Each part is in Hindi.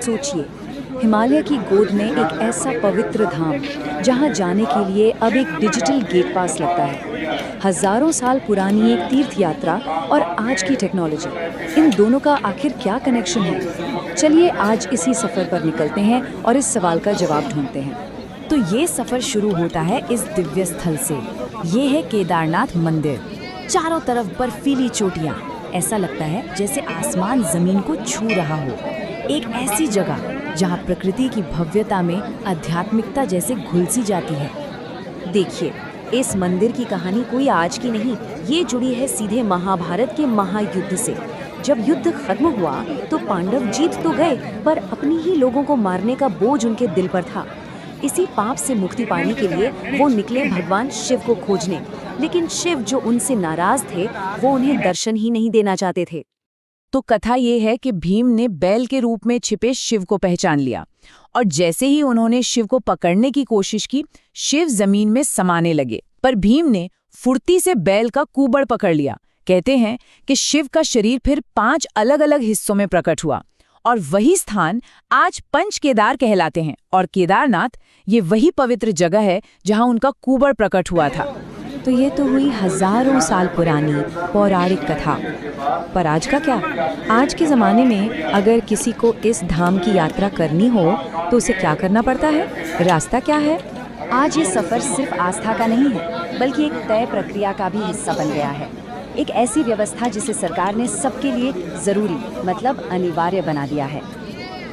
सोचिए, हिमालय की गोद में एक ऐसा पवित्र धाम जहां जाने के लिए अब एक डिजिटल गेट पास लगता है। हजारों साल पुरानी एक तीर्थ यात्रा और आज की टेक्नोलॉजी, इन दोनों का आखिर क्या कनेक्शन है? चलिए आज इसी सफर पर निकलते हैं और इस सवाल का जवाब ढूंढते हैं। तो ये सफर शुरू होता है इस दिव्य स्थल से। ये है केदारनाथ मंदिर। चारों तरफ बर्फीली चोटियां, ऐसा लगता है जैसे आसमान जमीन को छू रहा हो। एक ऐसी जगह जहां प्रकृति की भव्यता में आध्यात्मिकता जैसे घुल सी जाती है। देखिए, इस मंदिर की कहानी कोई आज की नहीं, ये जुड़ी है सीधे महाभारत के महायुद्ध से। जब युद्ध खत्म हुआ तो पांडव जीत तो गए, पर अपनी ही लोगों को मारने का बोझ उनके दिल पर था। इसी पाप से मुक्ति पाने के लिए वो निकले भगवान शिव को खोजने, लेकिन शिव जो उनसे नाराज थे, वो उन्हें दर्शन ही नहीं देना चाहते थे। तो कथा ये है कि भीम ने बैल के रूप में छिपे शिव को पहचान लिया, और जैसे ही उन्होंने शिव को पकड़ने की कोशिश की, शिव जमीन में समाने लगे। पर भीम ने फुर्ती से बैल का कुबड़ पकड़ लिया। कहते हैं कि शिव का शरीर फिर 5 अलग-अलग हिस्सों में प्रकट हुआ, और वही स्थान आज पंच केदार कहलाते हैं। और केदारनाथ ये वही पवित्र जगह है जहां उनका कुबड़ प्रकट हुआ था। तो ये तो हुई हजारों साल पुरानी पौराणिक कथा। पर आज का क्या? आज के ज़माने में अगर किसी को इस धाम की यात्रा करनी हो तो उसे क्या करना पड़ता है? रास्ता क्या है? आज ये सफ़र सिर्फ आस्था का नहीं है, बल्कि एक तय प्रक्रिया का भी हिस्सा बन गया है। एक ऐसी व्यवस्था जिसे सरकार ने सबके लिए ज़रूरी, मतलब अनिवार्य बना दिया है।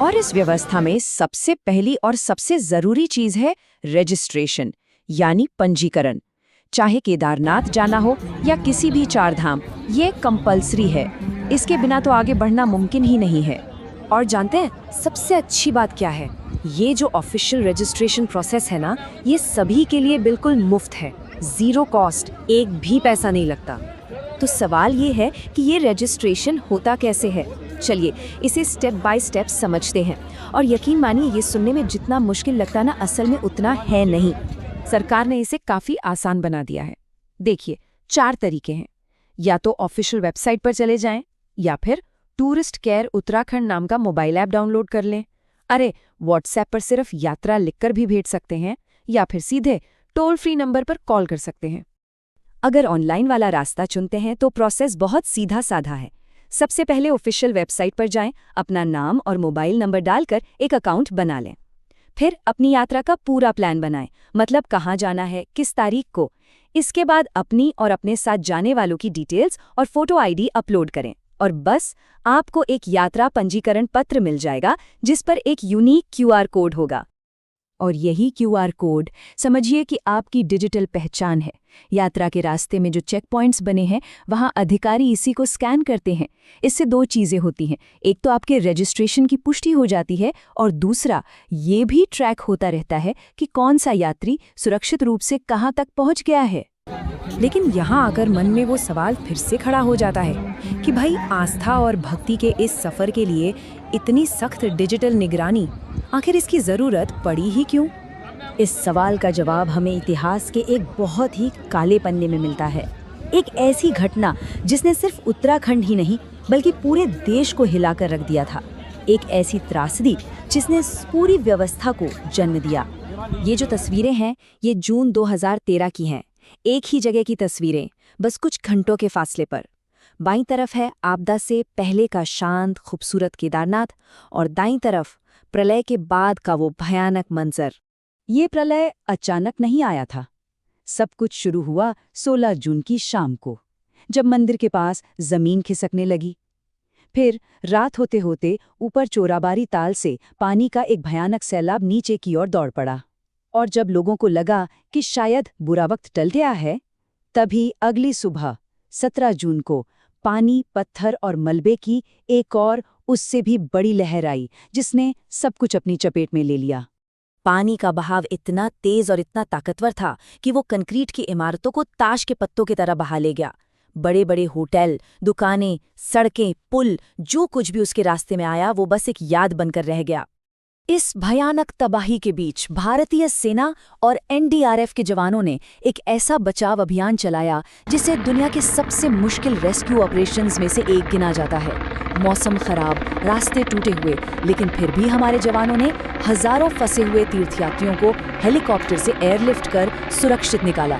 और इस व्यवस्था में सबसे पहली और सबसे ज़रूरी चीज़ है रजिस्ट्रेशन, यानी पंजीकरण। चाहे केदारनाथ जाना हो या किसी भी 4 धाम, ये कंपल्सरी है। इसके बिना तो आगे बढ़ना मुमकिन ही नहीं है। और जानते हैं सबसे अच्छी बात क्या है? ये जो ऑफिशियल रजिस्ट्रेशन प्रोसेस है ना, ये सभी के लिए बिल्कुल मुफ्त है, ज़ीरो कॉस्ट, एक भी पैसा नहीं लगता। तो सवाल ये है कि ये रजिस्ट्रेशन होता कैसे है? चलिए इसे स्टेप बाय स्टेप समझते हैं। और यकीन मानिए, ये सुनने में जितना मुश्किल लगता ना, असल में उतना है नहीं। सरकार ने इसे काफ़ी आसान बना दिया है। देखिए, 4 तरीके हैं। या तो ऑफिशियल वेबसाइट पर चले जाएं, या फिर टूरिस्ट केयर उत्तराखंड नाम का मोबाइल ऐप डाउनलोड कर लें। अरे, व्हाट्सएप पर सिर्फ यात्रा लिखकर भी भेज सकते हैं, या फिर सीधे टोल फ्री नंबर पर कॉल कर सकते हैं। अगर ऑनलाइन वाला रास्ता चुनते हैं तो प्रोसेस बहुत सीधा साधा है। सबसे पहले ऑफिशियल वेबसाइट पर जाएं, अपना नाम और मोबाइल नंबर डालकर एक अकाउंट बना लें। फिर अपनी यात्रा का पूरा प्लान बनाएं, मतलब कहाँ जाना है, किस तारीख को। इसके बाद अपनी और अपने साथ जाने वालों की डिटेल्स और फोटो आईडी अपलोड करें, और बस आपको एक यात्रा पंजीकरण पत्र मिल जाएगा जिस पर एक यूनिक क्यूआर कोड होगा। और यही क्यूआर कोड समझिए कि आपकी डिजिटल पहचान है। यात्रा के रास्ते में जो चेक पॉइंट्स बने हैं, वहाँ अधिकारी इसी को स्कैन करते हैं। इससे 2 चीज़ें होती हैं, एक तो आपके रजिस्ट्रेशन की पुष्टि हो जाती है, और दूसरा ये भी ट्रैक होता रहता है कि कौन सा यात्री सुरक्षित रूप से कहाँ तक पहुँच गया है। लेकिन यहाँ आकर मन में वो सवाल फिर से खड़ा हो जाता है कि भाई, आस्था और भक्ति के इस सफ़र के लिए इतनी सख्त डिजिटल निगरानी, आखिर इसकी ज़रूरत पड़ी ही क्यों? इस सवाल का जवाब हमें इतिहास के एक बहुत ही काले पन्ने में मिलता है। एक ऐसी घटना जिसने सिर्फ उत्तराखंड ही नहीं बल्कि पूरे देश को हिलाकर रख दिया था। एक ऐसी त्रासदी जिसने पूरी व्यवस्था को जन्म दिया। ये जो तस्वीरें हैं, ये जून 2013 की हैं। एक ही जगह की तस्वीरें, बस कुछ घंटों के फासले पर। बाईं तरफ है आपदा से पहले का शांत खूबसूरत केदारनाथ, और दाईं तरफ प्रलय के बाद का वो भयानक मंजर। ये प्रलय अचानक नहीं आया था। सब कुछ शुरू हुआ 16 जून की शाम को, जब मंदिर के पास जमीन खिसकने लगी। फिर रात होते होते ऊपर चोराबारी ताल से पानी का एक भयानक सैलाब नीचे की ओर दौड़ पड़ा। और जब लोगों को लगा कि शायद बुरा वक्त टल गया है, तभी अगली सुबह 17 जून को पानी, पत्थर और मलबे की एक और उससे भी बड़ी लहर आई, जिसने सब कुछ अपनी चपेट में ले लिया। पानी का बहाव इतना तेज और इतना ताकतवर था कि वो कंक्रीट की इमारतों को ताश के पत्तों की तरह बहा ले गया। बड़े बड़े होटल, दुकानें, सड़कें, पुल, जो कुछ भी उसके रास्ते में आया वो बस एक याद बनकर रह गया। इस भयानक तबाही के बीच भारतीय सेना और एनडीआरएफ के जवानों ने एक ऐसा बचाव अभियान चलाया जिसे दुनिया के सबसे मुश्किल रेस्क्यू ऑपरेशंस में से एक गिना जाता है। मौसम खराब, रास्ते टूटे हुए, लेकिन फिर भी हमारे जवानों ने हजारों फंसे हुए तीर्थयात्रियों को हेलीकॉप्टर से एयरलिफ्ट कर सुरक्षित निकाला।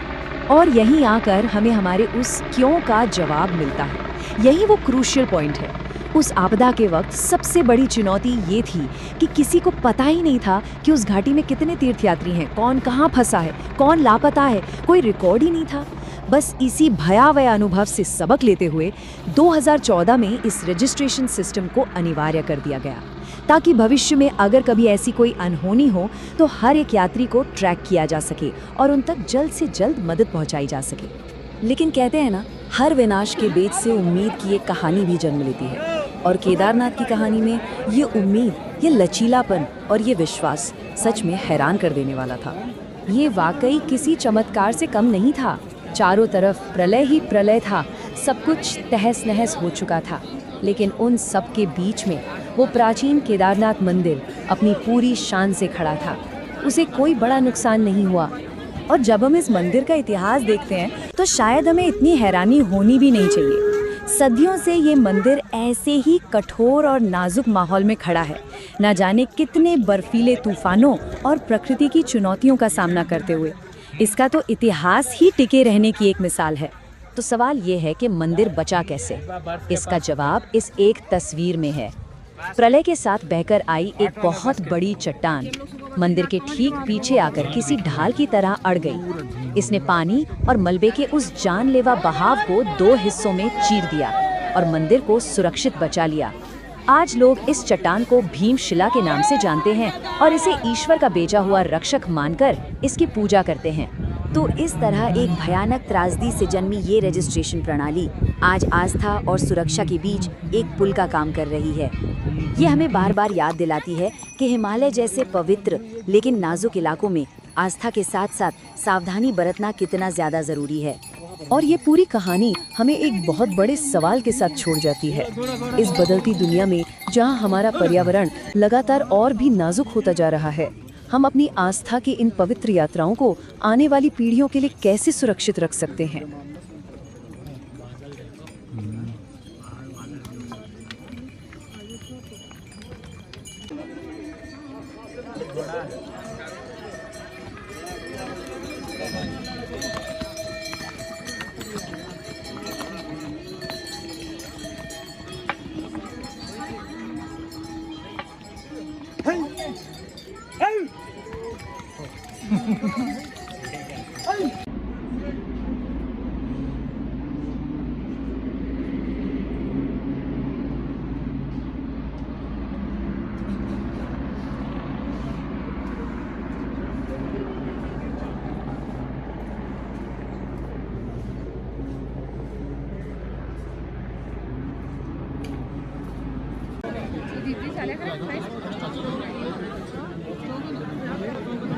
और यहीं आकर हमें हमारे उस क्यों का जवाब मिलता है। यही वो क्रूशियल पॉइंट है। उस आपदा के वक्त सबसे बड़ी चुनौती ये थी कि किसी को पता ही नहीं था कि उस घाटी में कितने तीर्थयात्री हैं, कौन कहाँ फंसा है, कौन लापता है, कोई रिकॉर्ड ही नहीं था। बस इसी भयावह अनुभव से सबक लेते हुए 2014 में इस रजिस्ट्रेशन सिस्टम को अनिवार्य कर दिया गया, ताकि भविष्य में अगर कभी ऐसी कोई अनहोनी हो तो हर एक यात्री को ट्रैक किया जा सके और उन तक जल्द से जल्द मदद पहुंचाई जा सके। लेकिन कहते हैं ना, हर विनाश के बीच से उम्मीद की एक कहानी भी जन्म लेती है, और केदारनाथ की कहानी में ये उम्मीद, ये लचीलापन और ये विश्वास सच में हैरान कर देने वाला था। ये वाकई किसी चमत्कार से कम नहीं था। चारों तरफ प्रलय ही प्रलय था, सब कुछ तहस नहस हो चुका था, लेकिन उन सब के बीच में वो प्राचीन केदारनाथ मंदिर अपनी पूरी शान से खड़ा था। उसे कोई बड़ा नुकसान नहीं हुआ। और जब हम इस मंदिर का इतिहास देखते हैं तो शायद हमें इतनी हैरानी होनी भी नहीं चाहिए। सदियों से ये मंदिर ऐसे ही कठोर और नाजुक माहौल में खड़ा है, न जाने कितने बर्फीले तूफानों और प्रकृति की चुनौतियों का सामना करते हुए। इसका तो इतिहास ही टिके रहने की एक मिसाल है। तो सवाल ये है कि मंदिर बचा कैसे? इसका जवाब इस एक तस्वीर में है। प्रलय के साथ बहकर आई एक बहुत बड़ी चट्टान मंदिर के ठीक पीछे आकर किसी ढाल की तरह अड़ गई। इसने पानी और मलबे के उस जानलेवा बहाव को 2 हिस्सों में चीर दिया और मंदिर को सुरक्षित बचा लिया। आज लोग इस चट्टान को भीमशिला के नाम से जानते हैं और इसे ईश्वर का भेजा हुआ रक्षक मानकर इसकी पूजा करते हैं। तो इस तरह एक भयानक त्रासदी से जन्मी ये रजिस्ट्रेशन प्रणाली आज आस्था और सुरक्षा के बीच एक पुल का काम कर रही है। ये हमें बार बार याद दिलाती है कि हिमालय जैसे पवित्र लेकिन नाजुक इलाकों में आस्था के साथ साथ सावधानी बरतना कितना ज़्यादा ज़रूरी है। और ये पूरी कहानी हमें एक बहुत बड़े सवाल के साथ छोड़ जाती है। इस बदलती दुनिया में जहाँ हमारा पर्यावरण लगातार और भी नाजुक होता जा रहा है, हम अपनी आस्था की इन पवित्र यात्राओं को आने वाली पीढ़ियों के लिए कैसे सुरक्षित रख सकते हैं?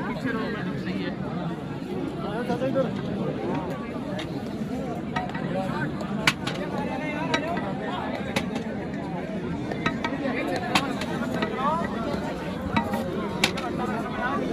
पीछे रहो, मैडम सही है।